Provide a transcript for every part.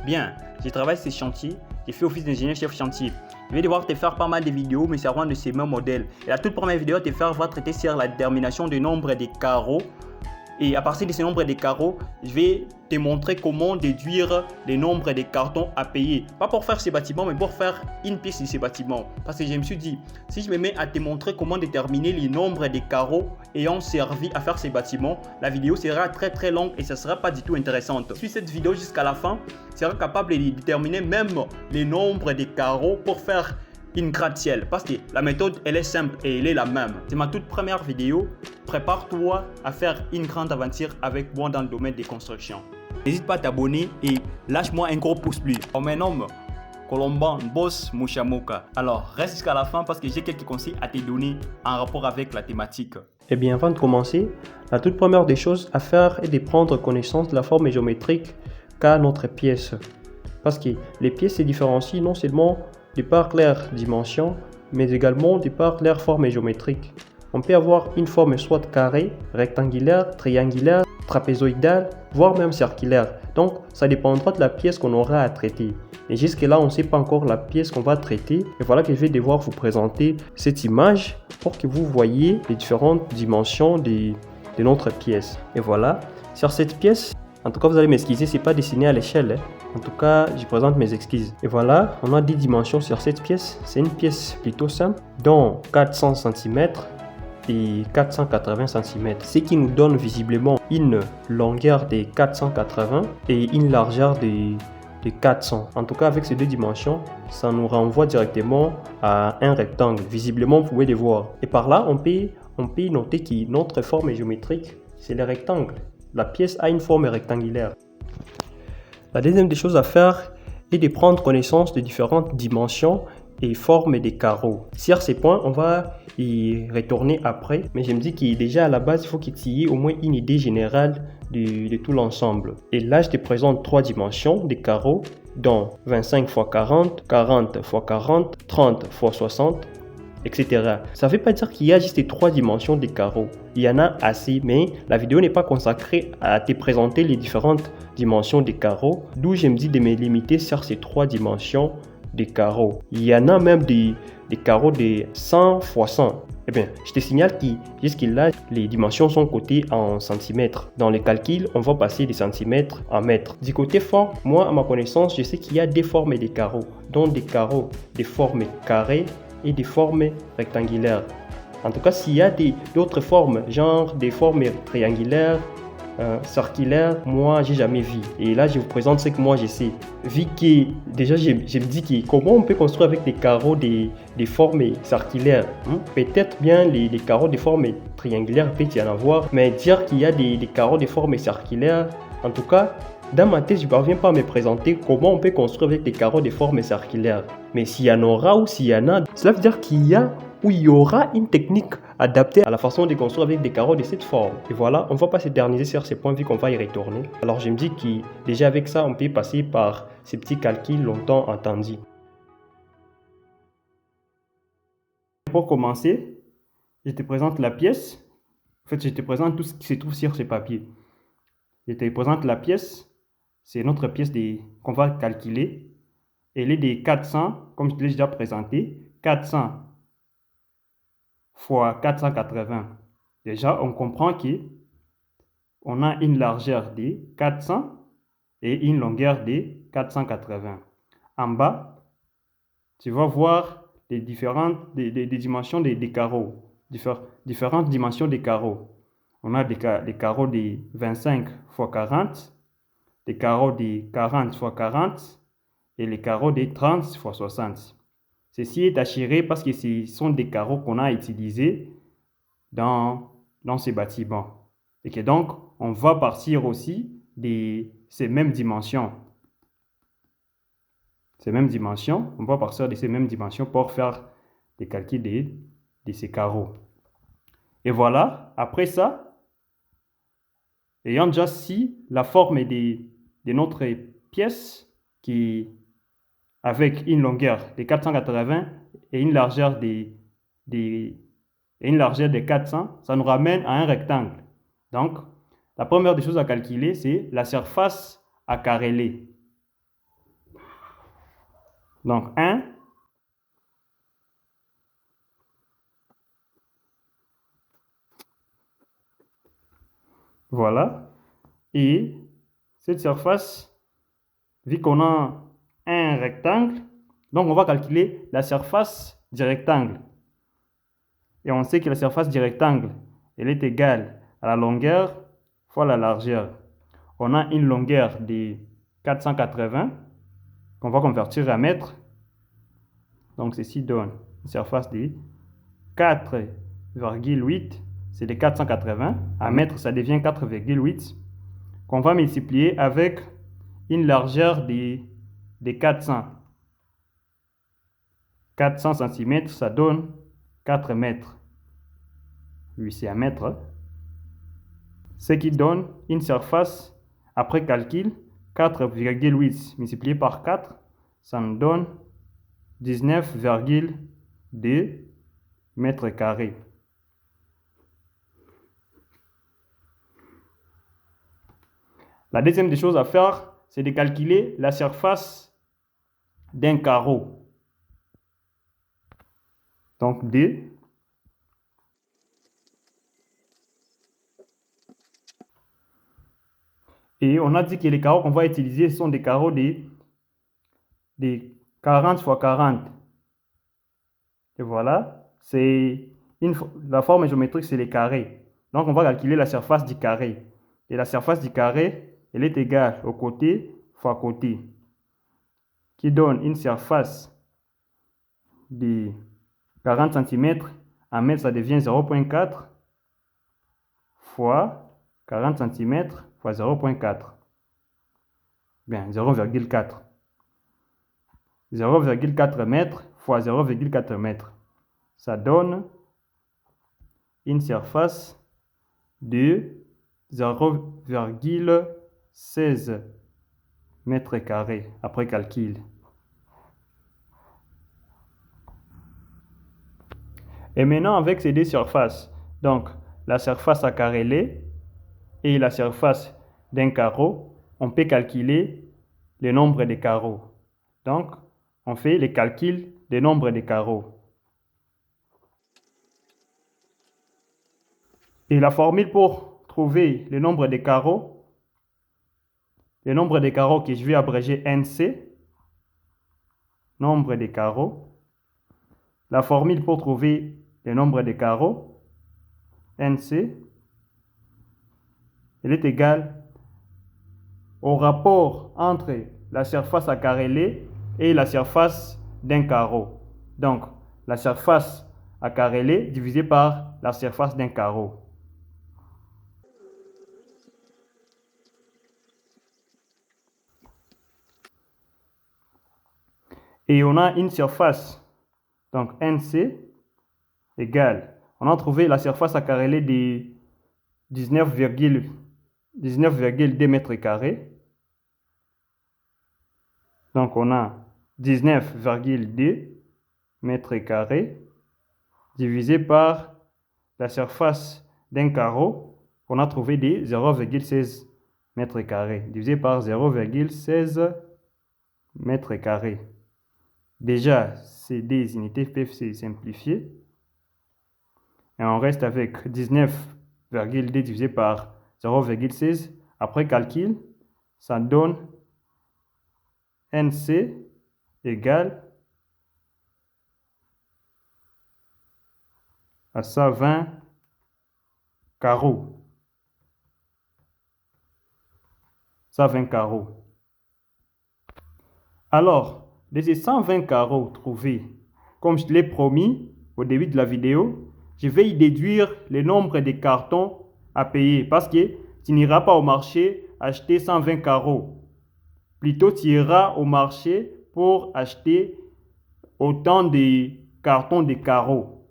Bien, je travaille sur ces chantiers, j'ai fait office d'ingénieur chef chantier. Je vais devoir te faire pas mal de vidéos, mais servant de ces mêmes modèles. Et la toute première vidéo va traiter sur la détermination du nombre des carreaux. Et à partir de ce nombre de carreaux, je vais te montrer comment déduire le nombre de cartons à payer. Pas pour faire ce bâtiment, mais pour faire une pièce de ce bâtiment. Parce que je me suis dit, si je me mets à te montrer comment déterminer le nombre de carreaux ayant servi à faire ces bâtiments, la vidéo sera très longue et ça ne sera pas du tout intéressante. Si cette vidéo jusqu'à la fin, sera capable de déterminer même le nombre de carreaux pour faire une gratte-ciel, parce que la méthode elle est simple et elle est la même. C'est ma toute première vidéo. Prépare-toi à faire une grande aventure avec moi dans le domaine des constructions. N'hésite pas à t'abonner et lâche-moi un gros pouce bleu. On me nomme Colomban Boss Mouchamoka. Alors reste jusqu'à la fin parce que j'ai quelques conseils à te donner en rapport avec la thématique. Eh bien, avant de commencer, la toute première des choses à faire est de prendre connaissance de la forme géométrique qu'a notre pièce. Parce que les pièces se différencient non seulement de par leur dimension, mais également de par leur forme géométrique. On peut avoir une forme soit carrée, rectangulaire, triangulaire, trapézoïdale, voire même circulaire. Donc, ça dépendra de la pièce qu'on aura à traiter. Et jusque là, on ne sait pas encore la pièce qu'on va traiter. Et voilà que je vais devoir vous présenter cette image pour que vous voyez les différentes dimensions de notre pièce. Et voilà, sur cette pièce, en tout cas, vous allez m'excuser, c'est pas dessiné à l'échelle. En tout cas, je présente mes excuses. Et voilà, on a 10 dimensions sur cette pièce. C'est une pièce plutôt simple, dont 400 cm et 480 cm. Ce qui nous donne visiblement une longueur de 480 et une largeur de 400. En tout cas, avec ces deux dimensions, ça nous renvoie directement à un rectangle. Visiblement, vous pouvez le voir. Et par là, on peut noter que notre forme géométrique, c'est le rectangle. La pièce a une forme rectangulaire. La deuxième des choses à faire est de prendre connaissance de différentes dimensions et formes des carreaux. Sur ces points, on va y retourner après, mais je me dis que déjà à la base, il faut qu'il y ait au moins une idée générale de tout l'ensemble. Et là, je te présente trois dimensions des carreaux, dont 25 x 40, 40 x 40, 30 x 60, etc. Ça ne veut pas dire qu'il y a juste les trois dimensions des carreaux. Il y en a assez, mais la vidéo n'est pas consacrée à te présenter les différentes dimensions des carreaux, d'où je me dis de me limiter sur ces trois dimensions des carreaux. Il y en a même des carreaux de 100 x 100. Eh bien, je te signale que jusque-là, les dimensions sont cotées en centimètres. Dans les calculs, on va passer des centimètres en mètres. Du côté forme, moi, à ma connaissance, je sais qu'il y a des formes des carreaux, dont des carreaux de forme carrée et des formes rectangulaires. En tout cas, s'il y a d'autres formes, genre des formes triangulaires, circulaires, moi j'ai jamais vu. Et là, je vous présente ce que moi je sais. Vu que déjà, je me dis que comment on peut construire avec des carreaux des formes circulaires. Peut-être bien les carreaux de forme triangulaire, peut y en avoir, mais dire qu'il y a des carreaux de forme circulaire, en tout cas, dans ma tête, je ne parviens pas à me présenter comment on peut construire avec des carreaux de forme circulaire. Mais s'il y en aura ou s'il y en a, cela veut dire qu'il y a ou il y aura une technique adaptée à la façon de construire avec des carreaux de cette forme. Et voilà, on ne va pas s'éterniser sur ces points vu qu'on va y retourner. Alors je me dis que déjà avec ça, on peut passer par ces petits calculs longtemps entendus. Pour commencer, je te présente la pièce. En fait, je te présente tout ce qui se trouve sur ce papier. Je te présente la pièce. C'est notre pièce qu'on va calculer. Elle est de 400, comme je te l'ai déjà présenté, 400 fois 480. Déjà, on comprend qu'on a une largeur de 400 et une longueur de 480. En bas, tu vas voir les différentes des dimensions des carreaux, différentes dimensions des carreaux. On a des carreaux de 25 x 40, des carreaux de 40 x 40 et les carreaux de 30 x 60. Ceci est assuré parce que ce sont des carreaux qu'on a utilisés dans ces bâtiments. Et que donc, on va partir aussi de ces mêmes dimensions. On va partir de ces mêmes dimensions pour faire des calculs de ces carreaux. Et voilà, après ça, ayant déjà si la forme de notre pièce qui avec une longueur de 480 et une largeur de 400, ça nous ramène à un rectangle. Donc, la première des choses à calculer, c'est la surface à careler. Donc 1. Voilà. Et cette surface, vu qu'on a un rectangle, donc on va calculer la surface du rectangle. Et on sait que la surface du rectangle, elle est égale à la longueur fois la largeur. On a une longueur de 480 qu'on va convertir à mètres. Donc ceci donne une surface de 4,8, c'est de 480. À mètres, ça devient 4,8, qu'on va multiplier avec une largeur de 400. 400 cm, ça donne 4 mètres. Oui, c'est un mètre. Ce qui donne une surface, après calcul, 4,8 multiplié par 4, ça nous donne 19,2 mètres carrés. La deuxième des choses à faire, c'est de calculer la surface d'un carreau. Donc D. Et on a dit que les carreaux qu'on va utiliser sont des carreaux de 40 x 40. Et voilà, la forme géométrique, c'est les carrés. Donc on va calculer la surface du carré. Et la surface du carré, elle est égale au côté fois côté, qui donne une surface de 40 cm. En mètres, ça devient 0,4 fois 40 cm fois 0,4. Bien, 0,4. 0,4 mètres fois 0,4 mètres. Ça donne une surface de 0,16 mètres carrés après calcul. Et maintenant, avec ces deux surfaces, donc la surface à carrelé et la surface d'un carreau, on peut calculer le nombre de carreaux. Donc, on fait le calcul du nombre de carreaux. Et la formule pour trouver le nombre de carreaux que je vais abréger NC, nombre de carreaux. La formule pour trouver le nombre de carreaux, NC, elle est égale au rapport entre la surface à carrelé et la surface d'un carreau. Donc, la surface à carrelé divisé par la surface d'un carreau. Et on a une surface, donc NC égale, on a trouvé la surface à carrelé de 19,2 mètres carrés. Donc on a 19,2 mètres carrés divisé par la surface d'un carreau qu'on a trouvé de 0,16 mètres carrés divisé par 0,16 mètres carrés. Déjà, ces deux unités peuvent se simplifier. Et on reste avec 19,2 divisé par 0,16. Après calcul, ça donne NC égale à 120 carreaux. 120 carreaux. Alors, de ces 120 carreaux trouvés, comme je te l'ai promis au début de la vidéo, je vais y déduire le nombre de cartons à payer parce que tu n'iras pas au marché acheter 120 carreaux. Plutôt, tu iras au marché pour acheter autant de cartons de carreaux.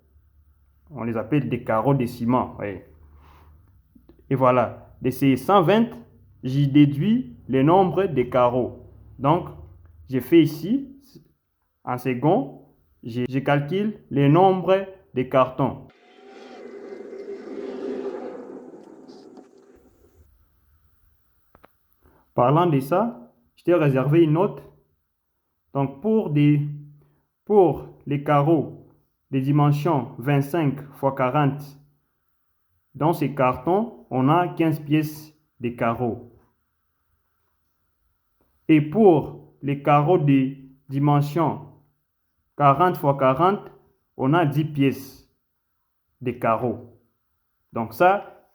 On les appelle des carreaux de ciment. Oui. Et voilà, de ces 120, j'y déduis le nombre de carreaux. Donc, je fais ici, en second, je calcule le nombre de cartons. Parlant de ça, je t'ai réservé une note. Donc, pour les carreaux des dimensions 25 x 40, dans ces cartons, on a 15 pièces de carreaux. Et pour les carreaux des dimensions 40 x 40, on a 10 pièces de carreaux. Donc ça,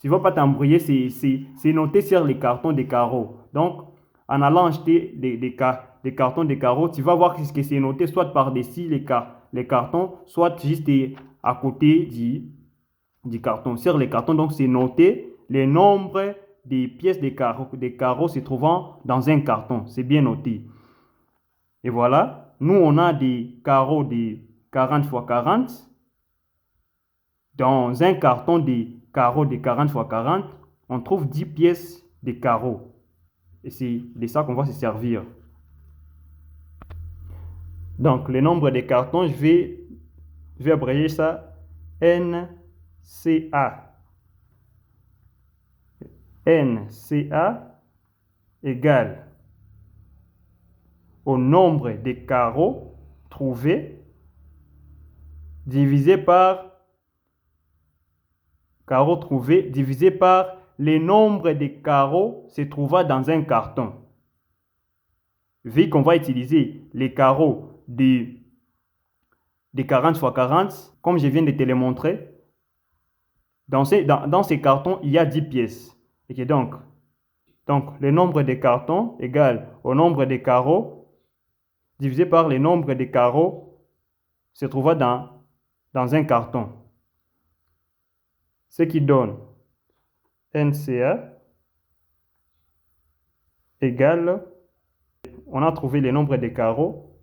tu ne vas pas t'embrouiller, c'est noté sur les cartons des carreaux. Donc, en allant acheter des cartons de carreaux, tu vas voir ce que c'est noté, soit par-dessus les cartons, soit juste à côté du carton. Sur les cartons, donc c'est noté le nombre des pièces des carreaux se trouvant dans un carton. C'est bien noté. Et voilà, nous on a des carreaux de 40 x 40. Dans un carton de carreaux de 40 x 40, on trouve 10 pièces de carreaux. Et c'est de ça qu'on va se servir. Donc, le nombre de cartons, je vais abréger ça NCA. NCA égale au nombre de carreaux trouvés divisé par le nombre de carreaux se trouvant dans un carton. Vu qu'on va utiliser les carreaux de 40 x 40, comme je viens de te le montrer, dans ces cartons, il y a 10 pièces. Et donc, le nombre de cartons égale au nombre de carreaux divisé par le nombre de carreaux se trouvant dans un carton. Ce qui donne NCA égale, on a trouvé le nombre de carreaux,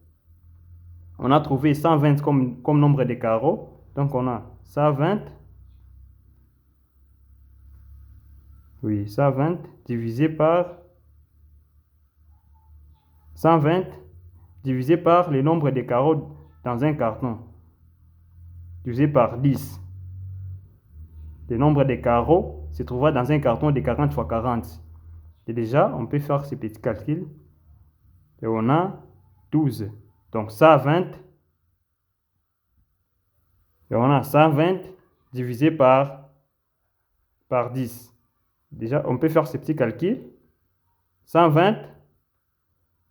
on a trouvé 120 comme nombre de carreaux, donc on a 120, 120 divisé par 120 divisé par le nombre de carreaux dans un carton, divisé par 10. Le nombre de carreaux se trouvera dans un carton de 40 x 40. Et déjà, on peut faire ce petit calcul. Et on a 12. Donc 120. Et on a 120 divisé par 10. Déjà, on peut faire ce petit calcul. 120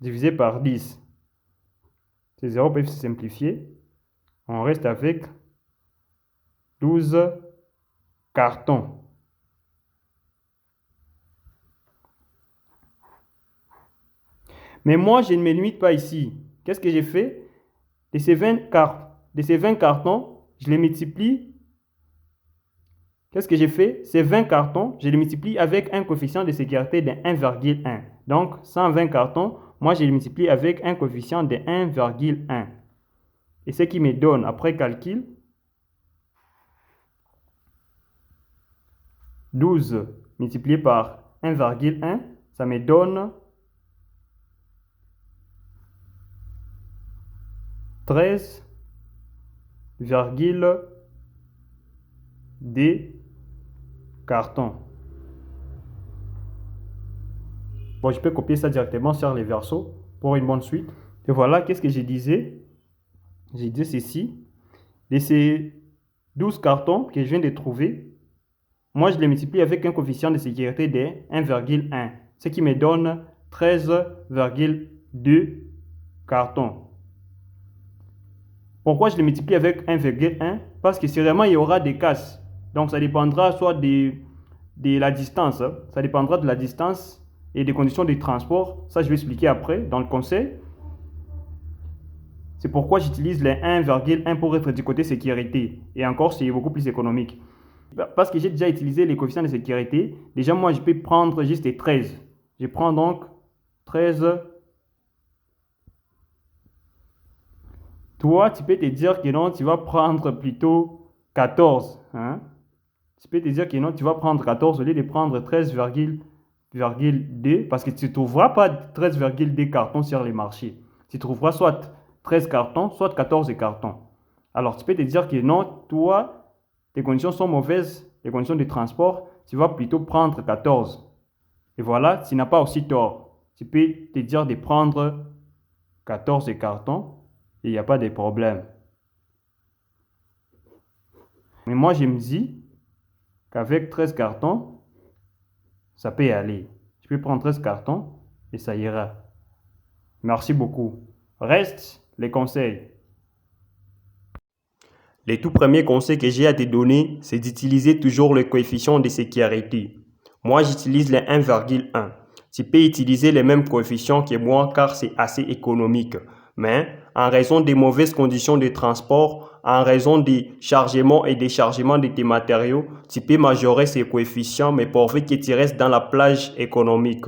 divisé par 10. Ces zéros peuvent se simplifier. On reste avec 12 cartons. Mais moi, je ne me limite pas ici. Qu'est-ce que j'ai fait? De ces 20 cartons, je les multiplie. Qu'est-ce que j'ai fait? Ces 20 cartons, je les multiplie avec un coefficient de sécurité de 1,1. Donc, 120 cartons, moi, je les multiplie avec un coefficient de 1,1. Et ce qui me donne, après calcul, 12 multiplié par 1,1, ça me donne 13,2 cartons. Bon, je peux copier ça directement sur les versos pour une bonne suite. Et voilà, qu'est-ce que je disais? J'ai dit ceci. De ces 12 cartons que je viens de trouver, moi, je les multiplie avec un coefficient de sécurité de 1,1, ce qui me donne 13,2 cartons. Pourquoi je les multiplie avec 1,1? Parce que sûrement, il y aura des casses. Donc, ça dépendra soit de la distance. Ça dépendra de la distance et des conditions de transport. Ça, je vais expliquer après dans le conseil. C'est pourquoi j'utilise les 1,1 pour être du côté sécurité. Et encore, c'est beaucoup plus économique. Parce que j'ai déjà utilisé les coefficients de sécurité. Déjà, moi, je peux prendre juste 13. Je prends donc 13. Toi, tu peux te dire que non, tu vas prendre plutôt 14. Hein? Tu peux te dire que non, tu vas prendre 14 au lieu de prendre 13,2 parce que tu ne trouveras pas 13,2 cartons sur les marchés. Tu trouveras soit 13 cartons, soit 14 cartons. Alors, tu peux te dire que non, toi, tes conditions sont mauvaises, les conditions de transport, tu vas plutôt prendre 14. Et voilà, tu n'as pas aussi tort. tu peux te dire de prendre 14 cartons et il n'y a pas de problème. Mais moi, je me dis qu'avec 13 cartons, ça peut y aller. Je peux prendre 13 cartons et ça ira. Merci beaucoup. Reste les conseils. Les tout premiers conseils que j'ai à te donner, c'est d'utiliser toujours le coefficient de sécurité. Moi, j'utilise le 1,1. Tu peux utiliser les mêmes coefficients que moi car c'est assez économique. Mais en raison des mauvaises conditions de transport, en raison des chargements et déchargements de tes matériaux, tu peux majorer ces coefficients mais pourvu que tu restes dans la plage économique.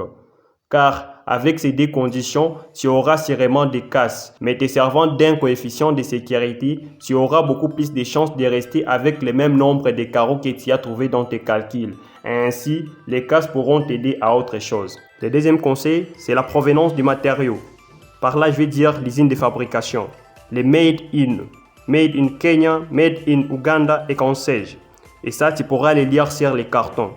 Car avec ces deux conditions, tu auras sûrement des casses. Mais te servant d'un coefficient de sécurité, tu auras beaucoup plus de chances de rester avec le même nombre de carreaux que tu as trouvé dans tes calculs. Ainsi, les casses pourront t'aider à autre chose. Le deuxième conseil, c'est la provenance du matériau. Par là, je vais dire l'usine de fabrication. Les made in Kenya, made in Uganda et qu'on sais-je. Et ça, tu pourras les lire sur les cartons.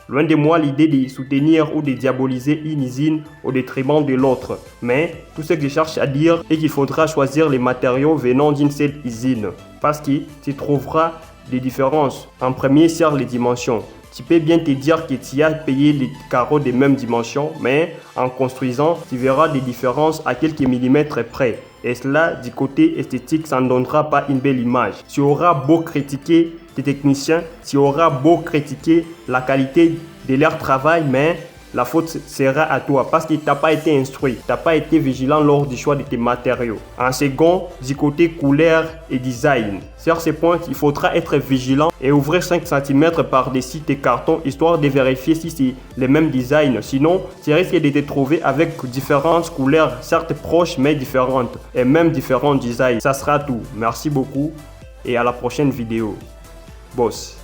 Loin de moi l'idée de soutenir ou de diaboliser une usine au détriment de l'autre. Mais tout ce que je cherche à dire est qu'il faudra choisir les matériaux venant d'une seule usine. Parce que tu trouveras des différences. En premier, sur les dimensions. Tu peux bien te dire que tu as payé les carreaux des mêmes dimensions, mais en construisant, tu verras des différences à quelques millimètres près. Et cela, du côté esthétique, ça ne donnera pas une belle image. Tu auras beau critiquer tes techniciens, tu auras beau critiquer la qualité de leur travail, mais la faute sera à toi parce que tu n'as pas été instruit, tu n'as pas été vigilant lors du choix de tes matériaux. En second, du côté couleur et design. Sur ces points, il faudra être vigilant et ouvrir 5 cm par-dessus tes cartons histoire de vérifier si c'est le même design. Sinon, tu risques de te trouver avec différentes couleurs, certes proches mais différentes et même différents designs. Ça sera tout. Merci beaucoup et à la prochaine vidéo. Boss.